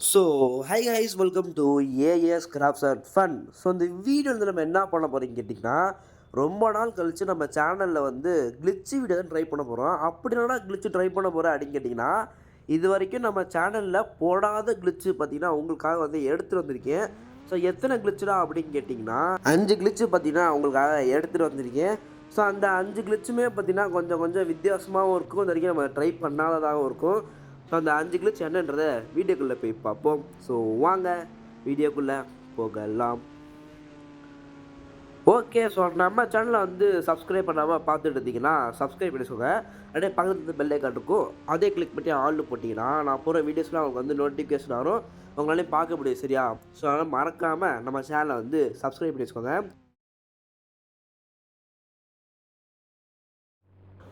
So hi guys, welcome to as crafts and fun. So இந்த வீடியோவில் நம்ம என்ன பண்ண போகிறீங்க கேட்டிங்கன்னா, ரொம்ப நாள் கழித்து நம்ம சேனலில் வந்து கிளிச்சு வீடியோ தான் ட்ரை பண்ண போகிறோம். அப்படி என்னடா கிளிச்சு ட்ரை பண்ண போகிறேன் அப்படின்னு கேட்டிங்கன்னா, இது வரைக்கும் நம்ம சேனலில் போடாத கிளிச்சு பார்த்திங்கன்னா உங்களுக்காக வந்து எடுத்துகிட்டு வந்திருக்கேன். ஸோ எத்தனை கிளிச்சுடா அப்படின்னு கேட்டிங்கன்னா 5 கிளிச்சு பார்த்திங்கன்னா உங்களுக்காக எடுத்துகிட்டு வந்திருக்கேன். ஸோ அந்த 5 கிளிச்சுமே பார்த்திங்கன்னா கொஞ்சம் கொஞ்சம் வித்தியாசமாகவும் இருக்கும், இது வரைக்கும் நம்ம ட்ரை பண்ணாததாகவும் இருக்கும். ஸோ அந்த 5 கிளிச் என்னன்றதை வீடியோக்குள்ளே போய் பார்ப்போம். ஸோ வாங்க வீடியோக்குள்ளே போகலாம். ஓகே, ஸோ நம்ம சேனலை வந்து சப்ஸ்கிரைப் பண்ணாமல் பார்த்துட்டு இருந்தீங்கன்னா சப்ஸ்கிரைப் பண்ணிக்கோங்க. அப்படியே பக்கத்துல பெல் ஐக்கான் இருக்கும், அதே கிளிக் பண்ணி ஆல்னு போட்டிங்கன்னா நான் போகிற வீடியோஸ்லாம் உங்களுக்கு வந்து நோட்டிஃபிகேஷன் வரும், உங்களாலே பார்க்க முடியும். சரியா? ஸோ அதனால் மறக்காமல் நம்ம சேனலை வந்து சப்ஸ்கிரைப் பண்ணி வச்சுக்கோங்க.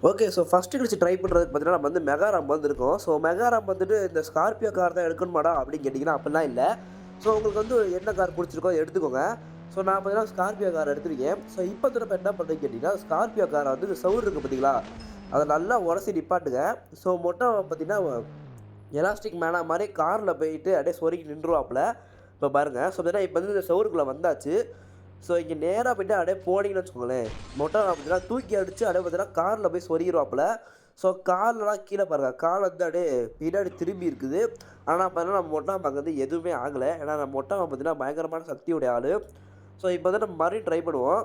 ஓகே, ஸோ ஃபஸ்ட்டு கிளிச்சு ட்ரை பண்ணுறதுக்கு பார்த்தீங்கன்னா நம்ம வந்து மெகாராம் வந்துருக்கோம். ஸோ மெகாராம் வந்துட்டு இந்த ஸ்கார்பியோ கார் தான் எடுக்கணுமாடா அப்படின்னு கேட்டிங்கன்னா அப்படிலாம் இல்லை. ஸோ உங்களுக்கு வந்து என்ன கார் பிடிச்சிருக்கோ எடுத்துக்கோங்க. ஸோ நான் பார்த்தீங்கன்னா ஸ்கார்பியோ கார் எடுத்துருக்கேன். ஸோ இப்போ திரும்ப என்ன பண்ணுறீங்க கேட்டிங்கன்னா, ஸ்கார்பியோ காரை வந்து சவுர் இருக்குது பார்த்தீங்களா, அதை நல்லா உரசி நிப்பாட்டுங்க. ஸோ மொட்டை பார்த்தீங்கன்னா எலாஸ்டிக் மேனா மாதிரி காரில் போயிட்டு அப்படியே சொருகி நின்றுவாப்பில். இப்போ பாருங்கள். ஸோ பார்த்தீங்கன்னா இப்போ வந்து இந்த சவுருக்குள்ளே வந்தாச்சு. ஸோ இங்கே நேராக போய்ட்டு அப்படியே போனீங்கன்னு வச்சுக்கோங்களேன், மொட்டை பார்த்தீங்கன்னா தூக்கி அடித்து அப்படியே பார்த்தீங்கன்னா காரில் போய் சொருகிடுவாப்பில். ஸோ கார்லலாம் கீழே பாருங்கள், கார் வந்து அப்படியே பின்னாடி திரும்பி இருக்குது. ஆனால் பார்த்தீங்கன்னா நம்ம மொட்டை பார்க்குறது எதுவுமே ஆகலை. ஏன்னா நம்ம மொட்டை பார்த்தீங்கன்னா பயங்கரமான சக்தியுடைய ஆள். ஸோ இப்போ வந்து நம்ம மறுபடியும் ட்ரை பண்ணுவோம்.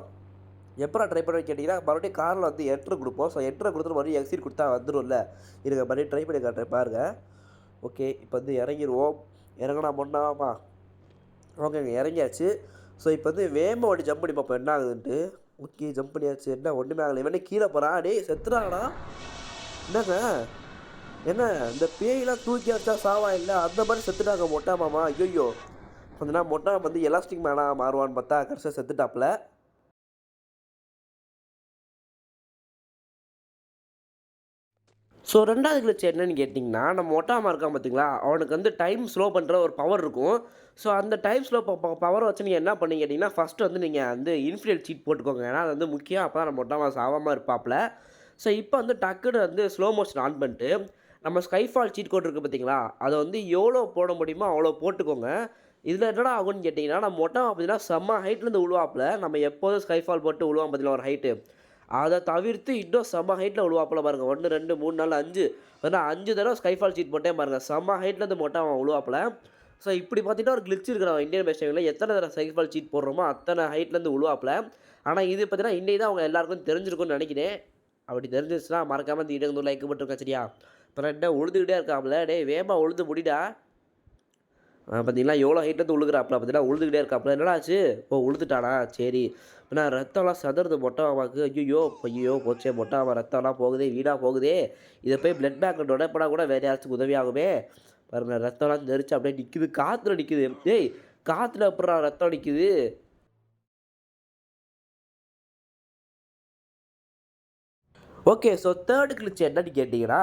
எப்போ ட்ரை பண்ணுவேன்னு கேட்டிங்கன்னா, மறுபடியும் காரில் வந்து என்ட்ரு கொடுப்போம். ஸோ என்ட்ரு கொடுத்துட்டு மறுபடியும் எக்ஸிட் கொடுத்தா வந்துடும்ல. இருங்க மறுபடியும் ட்ரை பண்ணி காட்டுறேன் பாருங்கள். ஓகே, இப்போ வந்து இறங்கிடுவோம். இறங்கினா முன்னாமா. ஓகேங்க, இறங்கியாச்சு. ஸோ இப்போ வந்து வேகமாக ஓடி ஜம்ப் பண்ணி பார்ப்போம் என்ன ஆகுதுன்ட்டு. ஓகே, ஜம்ப் பண்ணியாச்சு. என்ன ஒன்றுமே ஆகலை. இவனே கீழே போகிறான். டே செத்துறாங்கண்ணா. என்னங்க, என்ன இந்த பேயெல்லாம் தூக்கி வச்சா சாவா இல்லை, அந்த மாதிரி செத்துட்டாங்க மொட்டா மாமா. ஐயோ, கொஞ்ச நேரம் மொட்டா வந்து எலாஸ்டிக் மேனா மாறுவான்னு பார்த்தா கடைசியாக செத்துட்டாப்புல. ஸோ 2வது கிளிச் என்னன்னு கேட்டிங்கன்னா, நம்ம ஒட்டாம இருக்கான் பார்த்தீங்களா, அவனுக்கு வந்து டைம் ஸ்லோ பண்ணுற ஒரு பவர் இருக்கும். ஸோ அந்த டைம் ஸ்லோ பவரை வச்சு நீங்கள் என்ன பண்ணீங்க கேட்டிங்கன்னா, ஃபஸ்ட்டு வந்து நீங்கள் வந்து இன்ஃபினிட் சீட் போட்டுக்கோங்க. ஏன்னா அது வந்து முக்கியம். அப்போ தான் நம்ம ஒட்டாம சாவாமல் இருப்பாப்புல. ஸோ இப்போ வந்து டக்குன்னு வந்து ஸ்லோ மோஷன் ஆன் பண்ணிட்டு, நம்ம ஸ்கைஃபால் சீட் கோட் இருக்குது பார்த்தீங்களா, அதை வந்து எவ்வளோ போட முடியுமோ அவ்வளோ போட்டுக்கோங்க. இதில் என்னடா ஆகும்னு கேட்டிங்கன்னா, நம்ம ஒட்டாம பார்த்தீங்கன்னா செம்ம ஹைட்லேருந்து விழுவாப்புல. நம்ம எப்போதும் ஸ்கைஃபால் போட்டு விழுவான் பார்த்தீங்களா ஒரு ஹைட்டு, அதை தவிர்த்து இன்னும் செம்ம ஹைட்டில் விழுவாப்புல பாருங்கள். 1 2 3 4 5 ஏன்னா 5 தடவை ஸ்கைஃபால் சீட் போட்டே பாருங்கள். செம்ம ஹைட்லேருந்து மொட்டை அவன் விழுவாப்புல. ஸோ இப்படி பார்த்தீங்கன்னா ஒரு கிளிச் இருக்கிற இந்தியன் பேஸ்டிங்கில் எத்தனை தடவை ஸ்கைஃபால் சீட் போடுறோமோ அத்தனை ஹைட்லேருந்து விழுவாப்புல. ஆனால் இது பார்த்தீங்கன்னா இன்றைக்கி தான் அவங்க எல்லாருக்கும் தெரிஞ்சிருக்கும்னு நினைக்கிறேன். அப்படி தெரிஞ்சிச்சுன்னா மறக்காமல் இந்த வீடியோக்கு லைக் போட்டுருக்கேன். சரியா? அப்புறம் என்ன உழுதுகிட்டே இருக்காப்புல. டே வேகமாக உழுது முடிடா. பார்த்தீங்களா எவ்வளோ ஹைட்லேருந்து உழுகுறாப்புல. பார்த்தீங்கன்னா உழுதுகிட்டே இருக்காப்புல. என்னடா ஆச்சு? ஓ, உழுதுட்டானா? சரி. ஏன்னா ரத்தம்லாம் சதறுது மொட்டை மாமாவுக்கு. ஐயோ போச்சே, மொட்டை மாமா ரத்தம்லாம் போகுதே, வீணாக போகுதே. இதை போய் பிளட் பேங்க் டொனேட் கூட வேறு யாராச்சும் உதவியாகுமே. பாருங்க, ரத்தம்லாம் தெரிச்சு அப்படியே நிற்குது, காற்றுல நிற்குது. டேய், காற்றுல எப்படா ரத்தம் நிற்குது? ஓகே, ஸோ 3ர்டு கிளிச் என்னன்னு கேட்டிங்கன்னா,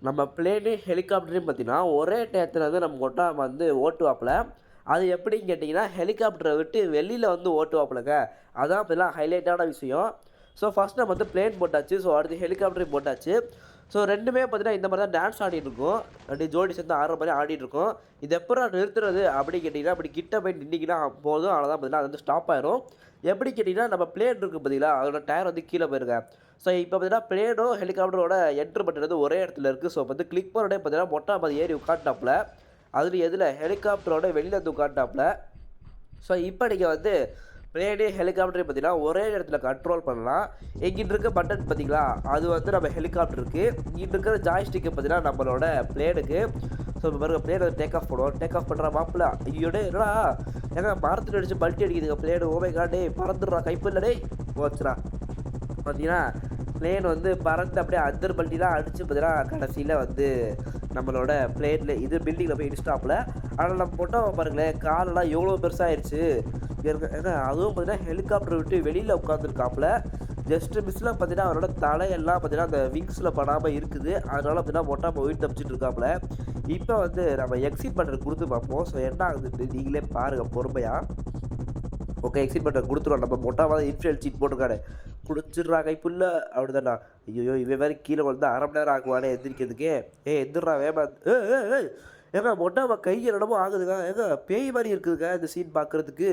நம்ம பிளேனு ஹெலிகாப்டரையும் பார்த்தீங்கன்னா ஒரே டயத்தில் வந்து நம்ம மொட்டை வந்து ஓட்டுவாப்பில். அது எப்படின்னு கேட்டிங்கன்னா, ஹெலிகாப்டரை விட்டு வெளியில் வந்து ஓட்டுவாப்புலங்க. அதான் இப்போலாம் ஹைலைட்டான விஷயம். ஸோ ஃபஸ்ட் நம்ம வந்து பிளேன் போட்டாச்சு. ஸோ அடுத்து ஹெலிகாப்டரையும் போட்டாச்சு. ஸோ 2மே பார்த்தீங்கன்னா இந்த மாதிரி தான் டான்ஸ் ஆடிட்டு இருக்கும். 2 ஜோடி சேர்ந்து ஆடுற மாதிரி ஆடிட்டு இருக்கும். இது எப்படா நிறுத்துறது அப்படின்னு கேட்டிங்கன்னா, அப்படி கிட்ட போய் நின்றிங்கன்னா போதும், அவ்வளோதான். பார்த்தீங்கன்னா அது வந்து ஸ்டாப் ஆயிரும். எப்படி கேட்டிங்கன்னா, நம்ம பிளேன் இருக்குது பார்த்தீங்களா, அதோட டயர் வந்து கீழே போயிருங்க. ஸோ இப்போ பார்த்தீங்கன்னா பிளேனும் ஹெலிகாப்டரோட என்ட்ரு பட்டன் வந்து ஒரே இடத்துல இருக்குது. ஸோ வந்து கிளிக் பண்ணோடனே பார்த்தீங்கன்னா மொட்டை மாதிரி ஏறி உட்காந்துட்டாப்புல. அதில் எதில் ஹெலிகாப்டரோட வெளியில் வந்து உட்காந்துட்டாப்புல. ஸோ இப்போ நீங்கள் வந்து பிளேனு ஹெலிகாப்டரையும் பார்த்தீங்கன்னா ஒரே இடத்துல கண்ட்ரோல் பண்ணலாம். எங்கிட்ட இருக்க பட்டன் பார்த்தீங்களா, அது வந்து நம்ம ஹெலிகாப்டருக்கு. இங்கிட்ட இருக்கிற ஜாய்ஸ்டிக்கு பார்த்தீங்கன்னா நம்மளோட பிளேனுக்கு. ஸோ இப்போ பாருங்கள், பிளேன் வந்து டேக் ஆஃப் பண்ணுவோம். டேக் ஆஃப் பண்ணுற மாப்பிள்ள. ஐயோடே என்னடா, ஏங்க மரத்தில் அடிச்சு பல்ட்டி அடிக்குதுங்க பிளேனு. ஓமை காண்டே பறந்துடுறா, கைப்பில்லடே போச்சுடா. பார்த்தீங்கன்னா பிளேன் வந்து பறந்து அப்படியே அந்தர் பல்ட்டி தான் அடித்து பார்த்தீங்கன்னா கடைசியில் வந்து நம்மளோட பிளேனில் இது பில்டிங்கில் போய் இடிச்சிட்டாப்புல. ஆனால் நம்ம போட்டோம் பாருங்களேன், காலெல்லாம் எவ்வளோ பெருசாகிடுச்சு. ஏன்னா அதுவும் பார்த்தீங்கன்னா ஹெலிகாப்டர் விட்டு வெளியில் உட்காந்துருக்காப்புல. ஜஸ்ட்டு மிஸ்ஸில் பார்த்தீங்கன்னா அவரோட தலையெல்லாம் பார்த்தீங்கன்னா அந்த விங்ஸில் படாமல் இருக்குது. அதனால் பார்த்தீங்கன்னா மொட்டாமல் உயிர் தப்பிச்சிட்டு இருக்காப்புல. இப்போ வந்து நம்ம எக்ஸிட் பட்டன் கொடுத்து பார்ப்போம். ஸோ என்ன ஆகுதுன்னு நீங்களே பாருங்கள் பொறுமையாக. ஓகே, எக்ஸிட் பட்டன் கொடுத்துருவோம். நம்ம மொட்டாவாக இன்ஃபியல் சீட் போட்டிருக்காரு, குடிச்சிடுறா கைப்புள்ள அப்படிதான்டா. ஐயோ, இவன் வேறு கீழே வந்து 1/2 மணி நேரம் ஆகுவானே எந்திரிக்கிறதுக்கு. எந்திரா வேமா. ஏங்க மொட்டாவ கை என்னமோ ஆகுதுங்க. ஏங்க பேய் மாரி இருக்குதுங்க இந்த சீன் பார்க்குறதுக்கு.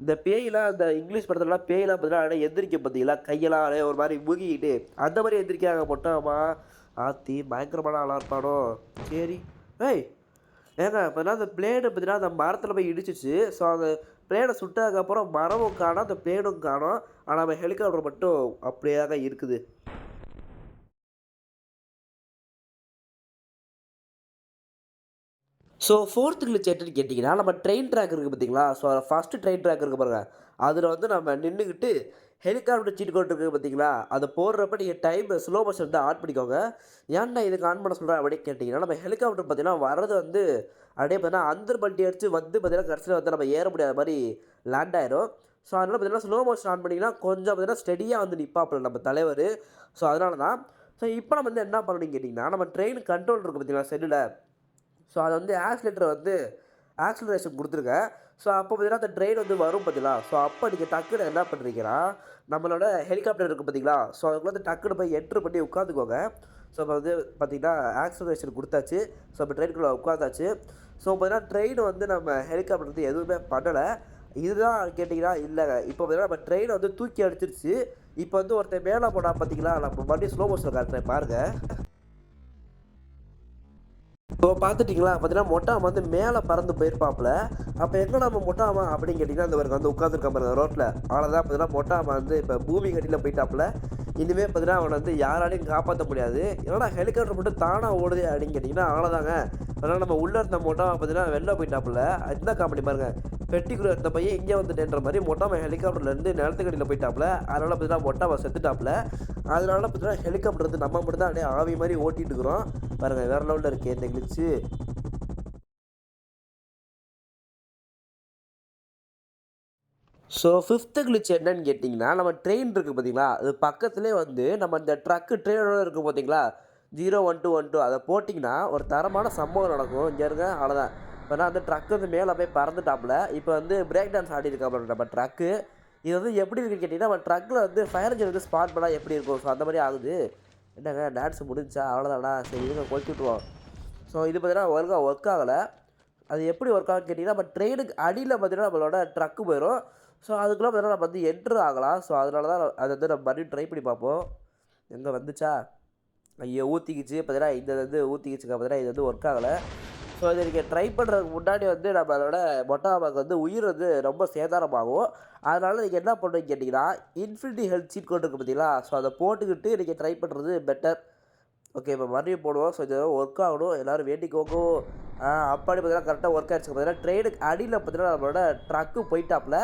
இந்த பேய்லாம் இந்த இங்கிலீஷ் படத்துலலாம் பேய்லாம் பார்த்தீங்கன்னா, அப்படியே எந்திரிக்கும் பார்த்தீங்களா? கையெல்லாம் அப்படியே ஒரு மாரி மூங்கிக்கிட்டு, அந்த மாரி எந்திரிக்கிறாங்க மொட்டாமா. ஆத்தி பயங்கரமான ஆளா இருப்பானோ! சரி. ஏய்! ஏங்க இப்ப அந்த பிளேடு பார்த்தீங்கன்னா, அந்த மரத்தில போய் இடிச்சிச்சு. ஸோ, அந்த பிளேட சுட்டதுக்கப்புறம் மரமும் காணோம், அந்த பிளேடும் காணோம். ஆனா, நம்ம ஹெலிகாப்டர் மட்டும் அப்படியே தாங்க இருக்குது. ஸோ, 4த் கிளிச் என்னன்னு கேட்டீங்கன்னா, நம்ம ட்ரெயின் ட்ராக் இருக்கு பார்த்தீங்களா? ஸோ, ஃபர்ஸ்ட்டு ட்ரெயின் ட்ராக் இருக்கு பாருங்க. அதில வந்து நம்ம நின்னுகிட்டு ஹெலிகாப்டர் சீட் கோட் இருக்கு பார்த்தீங்களா? அத போடுறப்ப நீங்க டைம் ஸ்லோ மோஷன் வந்து ஆன் பண்ணிக்கோங்க. ஏன்டா இதுக்கு ஆன் பண்ண சொல்றேன் அப்படின்னு கேட்டீங்கன்னா, நம்ம ஹெலிகாப்டர் பார்த்தீங்கன்னா வர்றது வந்து அப்படியே பார்த்தீங்கன்னா அந்தர் பல்ட்டி அடிச்சு வந்து பார்த்தீங்கன்னா, கடைசியில வந்து நம்ம ஏற முடியாத மாரி லேண்ட் ஆயிரும். ஸோ, அதனால பார்த்தீங்கன்னா ஸ்லோ மோஷன் ஆன் பண்ணீங்கன்னா, கொஞ்சம் பார்த்தீங்கன்னா ஸ்டெடியா வந்து நிப்பாப்புல நம்ம தலைவரு. ஸோ, அதனால தான். ஸோ, இப்ப நம்ம வந்து என்ன பண்ணணும்னு கேட்டீங்கன்னா, நம்ம ட்ரெயின் கண்ட்ரோல் இருக்கு பார்த்தீங்களா செல்லுல. ஸோ, அத வந்து ஆக்சிலேட்டர வந்து ஆக்ஸலரேஷன் குடுத்துருங்க. ஸோ, அப்போ பார்த்தீங்கன்னா, அந்த ட்ரெயின் வந்து வரும் பார்த்தீங்களா? ஸோ, அப்போ நீங்க டக்குனு என்ன பண்றீங்கன்னா, நம்மளோட ஹெலிகாப்டர் இருக்கு பார்த்தீங்களா? ஸோ, அதுக்குள்ள வந்து டக்குனு போய் என்டர் பண்ணி உட்காந்துக்கோங்க. ஸோ, இப்போ வந்து பார்த்தீங்கன்னா, ஆக்ஸலரேஷன் குடுத்தாச்சு. ஸோ, இப்போ ட்ரெயினுக்குள்ள உட்காந்தாச்சு. ஸோ, பார்த்தீங்கன்னா, ட்ரெயின் வந்து நம்ம ஹெலிகாப்டர் வந்து எதுவுமே பண்ணல. இதுதான் கேட்டீங்கன்னா, இல்லங்க. இப்போ பார்த்தீங்கன்னா, நம்ம ட்ரெயின வந்து தூக்கி அடிச்சிருச்சு. இப்போ வந்து ஒருத்தன் மேல போனான் பார்த்தீங்களா? நம்ம மறுபடியும் ஸ்லோ மோஷன்ல காட்டுறேன் பாருங்க. இப்போ பார்த்துட்டீங்களா? பார்த்தீங்கன்னா, மொட்டாமா வந்து மேல பறந்து போயிருப்பாப்புல. அப்ப எங்க நம்ம மொட்டாமா அப்படின்னு கேட்டீங்கன்னா, இந்த பாருங்க வந்து உட்காந்துருக்கான் பாருங்க ரோட்ல. அவ்வளோதான் பார்த்தீங்கன்னா, மொட்டாமா வந்து இப்ப பூமிக்கு அடியில போயிட்டாப்புல. இனிமே பார்த்தீங்கன்னா, அவன வந்து யாராலயும் காப்பாத்த முடியாது. என்னடா ஹெலிகாப்டர் மட்டும் தானா ஓடுதே அப்படின்னு கேட்டீங்கன்னா, அவ்வளோதாங்க. அதனால நம்ம உள்ள இருந்த மொட்டாமா பார்த்தீங்கன்னா, வெளில போயிட்டாப்புல. இந்த காமெடி பாருங்க. பெட்டிக்குள்ள இருந்த பையன் இங்க வந்துட்டேன்ற மாரி மொட்டாமா ஹெலிகாப்டர்ல இருந்து நிலத்துக்கு அடியில போயிட்டாப்புல. அதனால பார்த்தீங்கன்னா, மொட்டாமா செத்துட்டாப்புல. அதனால பார்த்தீங்கன்னா, ஹெலிகாப்டர் வந்து நம்ம மட்டும் தான் அப்படியே ஆவி மாரி ஓட்டிட்டு இருக்கிறோம். பாருங்க வேற லெவல்ல இருக்கே இந்த கிளிட்ஸு. ஸோ 5த் கிளிட்ச் என்னன்னு கேட்டிங்கன்னா, நம்ம ட்ரெயின் இருக்கு பார்த்தீங்களா? அது பக்கத்திலேயே வந்து நம்ம இந்த ட்ரெயினோட இருக்கும் பார்த்தீங்களா? 01212 அத போட்டிங்கன்னா, ஒரு தரமான சம்பவம் நடக்கும். இங்க இருங்க அவ்வளோதான். இப்ப அந்த ட்ரக் வந்து மேல போய் பறந்துட்டாப்புல. இப்ப வந்து பிரேக் டான்ஸ் ஆடியிருக்காப்புல நம்ம ட்ரக்கு. இது வந்து எப்படி இருக்குன்னு கேட்டீங்கன்னா, நம்ம ட்ரக்ல வந்து ஃபயர் இன்ஜின் வந்து ஸ்பார்க் பண்ணா எப்படி இருக்கும்? ஸோ அந்த மாரி ஆகுது. என்னங்க டான்ஸ் முடிஞ்சுச்சா? அவ்வளோதானா? சரி இருங்க கொளுத்தி விட்டுருவோம். ஸோ இது பார்த்தீங்கன்னா ஒழுங்கா ஒர்க் ஆகல. அது எப்படி ஒர்க் ஆகும்னு கேட்டீங்கன்னா, நம்ம ட்ரெயினுக்கு அடியில பார்த்தீங்கன்னா, நம்மளோட ட்ரக்கு போயிரும். ஸோ அதுக்குள்ள பார்த்தீங்கன்னா, நம்ம வந்து என்டர் ஆகலாம். ஸோ அதனால தான் அத வந்து நம்ம மறுபடியும் ட்ரை பண்ணி பார்ப்போம். எங்க வந்துச்சா? ஐயோ! ஊத்திக்கிச்சு. பார்த்தீங்கன்னா, இந்த இது ஊத்திக்கிச்சுங்க பார்த்தீங்கன்னா, இது வந்து ஒர்க் ஆகல. ஸோ இத நீங்க ட்ரை பண்ணுறதுக்கு முன்னாடி வந்து நம்மளோட மொட்டாமாக்கு வந்து உயிர் வந்து ரொம்ப சேதாரமாகும். அதனால நீங்க என்ன பண்ணுறீங்கன்னு கேட்டீங்கன்னா, இன்ஃபினிட்டி ஹெல்த் சீட் கோட் இருக்கு பார்த்தீங்களா? ஸோ அத போட்டுக்கிட்டு நீங்க ட்ரை பண்ணுறது பெட்டர். ஓகே. இப்போ மறுபடியும் போடுவோம். ஸோ இது ஒர்க் ஆகணும். எல்லாரும் வேண்டிக்கோங்க. அப்பாடி பார்த்தீங்கன்னா கரெக்ட்டா ஒர்க் ஆயிடுச்சு. பார்த்தீங்கன்னா ட்ரெயினுக்கு அடியில பார்த்தீங்கன்னா நம்மளோட ட்ரக்கு போயிட்டாப்புல.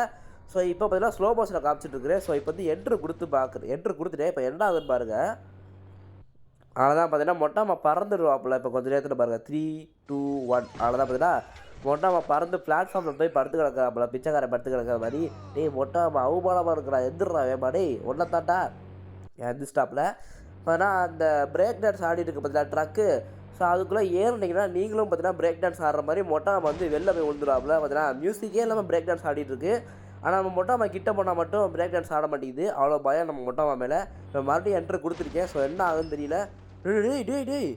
ஸோ இப்போ பார்த்தீங்கன்னா ஸ்லோ மோஷன்ல காமிச்சிட்டு இருக்கிறேன். ஸோ இப்போ வந்து என்ட்ரு குடுத்து பார்க்குறேன். என்ட்ரு குடுத்துட்டேன். இப்போ என்ன ஆகுதுன்னு பாருங்க. அவ்வளோதான் பார்த்தீங்கன்னா மொட்டாம்மா பறந்துருவாப்புல. இப்போ கொஞ்ச நேரத்தில பாருங்க. 3, 2, 1 அவ்வளோதான் பார்த்தீங்கன்னா, மொட்டாம்மா பறந்து பிளாட்ஃபார்ம்ல போய் படுத்து கிடக்குறாப்புல. பிச்சைக்காரன் படுத்து கிடக்குற மாரி. "டேய் மொட்டாம்மா அவமானமா இருக்குடா. எந்திர்றா வேகமா டேய் உன்ன தான்டா." எந்திரிச்சிட்டாப்புல. பார்த்தீங்கன்னா அந்த பிரேக் டான்ஸ் ஆடிட்டு இருக்கு பார்த்தீங்களா ட்ரக்கு. ஸோ அதுக்குள்ளே ஏறுனீங்கன்னா நீங்களும் பார்த்தீங்கன்னா பிரேக் டான்ஸ் ஆடுற மாரி மொட்டாம்மா வந்து வெளில போய் விழுந்துருவாப்புல. பார்த்தீங்கன்னா மியூசிக்கே இல்லாமல் பிரேக் டான்ஸ் ஆடிட்டு இருக்கு. ஆனா நம்ம மொட்டாம்மா கிட்ட போனா மட்டும் பிரேக் டான்ஸ் ஆட மாட்டேங்குது. அவ்வளோ பயம் நம்ம மொட்டாம்மா மேல. இப்போ மறுபடியும் என்ட்ரு குடுத்துருக்கேன். ஸோ என்ன ஆகுதுன்னு தெரியல. டேய் டேய் டேய் டேய்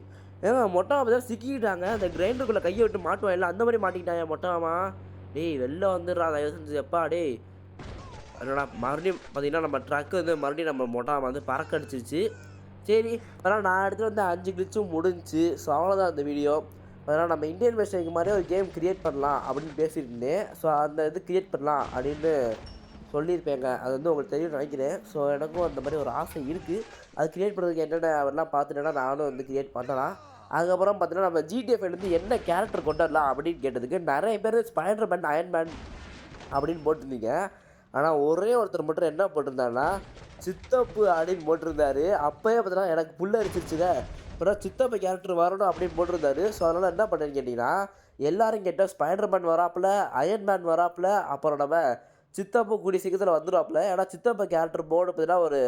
ஏங்க மொட்டாம்மா பார்த்தீங்கன்னா சிக்கிக்கிட்டாங்க. அந்த கிரைண்டருக்குள்ள கைய விட்டு மாட்டுவான்ல அந்த மாரி மாட்டிக்கிட்டான்யா மொட்டாம்மா. டேய் வெளில வந்துடுறா தயவு செஞ்சு எப்பா டேய். என்னடா மறுபடியும் பார்த்தீங்கன்னா நம்ம ட்ரக் வந்து மறுபடியும் நம்ம மொட்டாம்மா வந்து பறக்க அடிச்சிருச்சு. சரி அதனால் நான் எடுத்துகிட்டு வந்து 5 கிளிச்சும் முடிஞ்சுச்சு. ஸோ அவ்வளோதான் இந்த வீடியோ. அதனால் நம்ம இந்தியன் வெர்ஷனுக்கு மாதிரியே ஒரு கேம் கிரியேட் பண்ணலாம் அப்படின்னு பேசியிருந்தேன். ஸோ அந்த இது கிரியேட் பண்ணலாம் அப்படின்னு சொல்லியிருப்பேங்க. அது வந்து உங்களுக்கு தெரியும்னு நினைக்கிறேன். ஸோ எனக்கும் அந்த மாதிரி ஒரு ஆசை இருக்குது. அது கிரியேட் பண்ணுறதுக்கு என்னென்ன அவர்லாம் பார்த்துட்டேன்னா நானும் வந்து கிரியேட் பண்ணலாம். அதுக்கப்புறம் பார்த்தீங்கன்னா நம்ம ஜிடிஎஃப்லேருந்து என்ன கேரக்டர் கொண்டு வரலாம் அப்படின்னு கேட்டதுக்கு நிறைய பேர் ஸ்பைடர் மேன், அயர்ன் மேன் அப்படின்னு போட்டிருந்தீங்க. ஆனா ஒரே ஒருத்தர் மட்டும் என்ன போட்டிருந்தாருன்னா, சித்தப்பு அப்படின்னு போட்டிருந்தாரு. அப்பயே பார்த்தீங்கன்னா எனக்கு புல் அரிச்சிருச்சுங்க. அப்புறம் சித்தப்பா கேரக்டர் வரணும் அப்படின்னு போட்டிருந்தாரு. ஸோ அதனால என்ன பண்ணேன்னு கேட்டீங்கன்னா, எல்லாரும் கேட்டா ஸ்பைடர் மேன் வராப்புல, அயர்ன் மேன் வராப்புல, அப்புறம் நம்ம சித்தப்பு கூடிய சீக்கிரத்தில வந்துருவாப்புல. ஏன்னா சித்தப்பா கேரக்டர் போர்டு பார்த்தீங்கன்னா ஒரு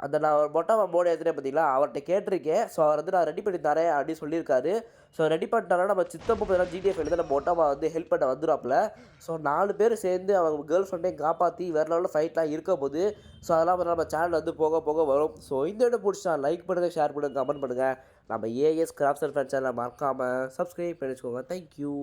அந்த நான் மொட்டை மோடு ஏற்றுனேன் பார்த்தீங்களா, அவர்கிட்ட கேட்டிருக்கேன். ஸோ அவர் வந்து நான் ரெடி பண்ணி தரேன் அப்படின்னு சொல்லியிருக்காரு. ஸோ ரெடி பண்ணிட்டாங்கன்னா நம்ம சித்தப்பா பார்த்தீங்கன்னா ஜிடிஎஃப் வந்து நம்ம மொட்டமா வந்து ஹெல்ப் பண்ண வந்துடுவாப்புல. ஸோ 4 பேர் சேர்ந்து அவங்க கேர்ள் ஃப்ரெண்டையும் காப்பாற்றி வேறு லெவலில் ஃபைட்லாம் இருக்க போது. ஸோ அதெல்லாம் வந்து நம்ம சேனல் வந்து போக போக வரும். ஸோ இந்த வீடியோ பிடிச்சா லைக் பண்ணுங்கள், ஷேர் பண்ணுங்கள், கமெண்ட் பண்ணுங்கள். நம்ம ஏஎஸ் கிராஃப்ட்ஸ் அண்ட் ஃபன் சேனலை மறக்காமல் சப்ஸ்கிரைப் பண்ணி வச்சுக்கோங்க. தேங்க்யூ.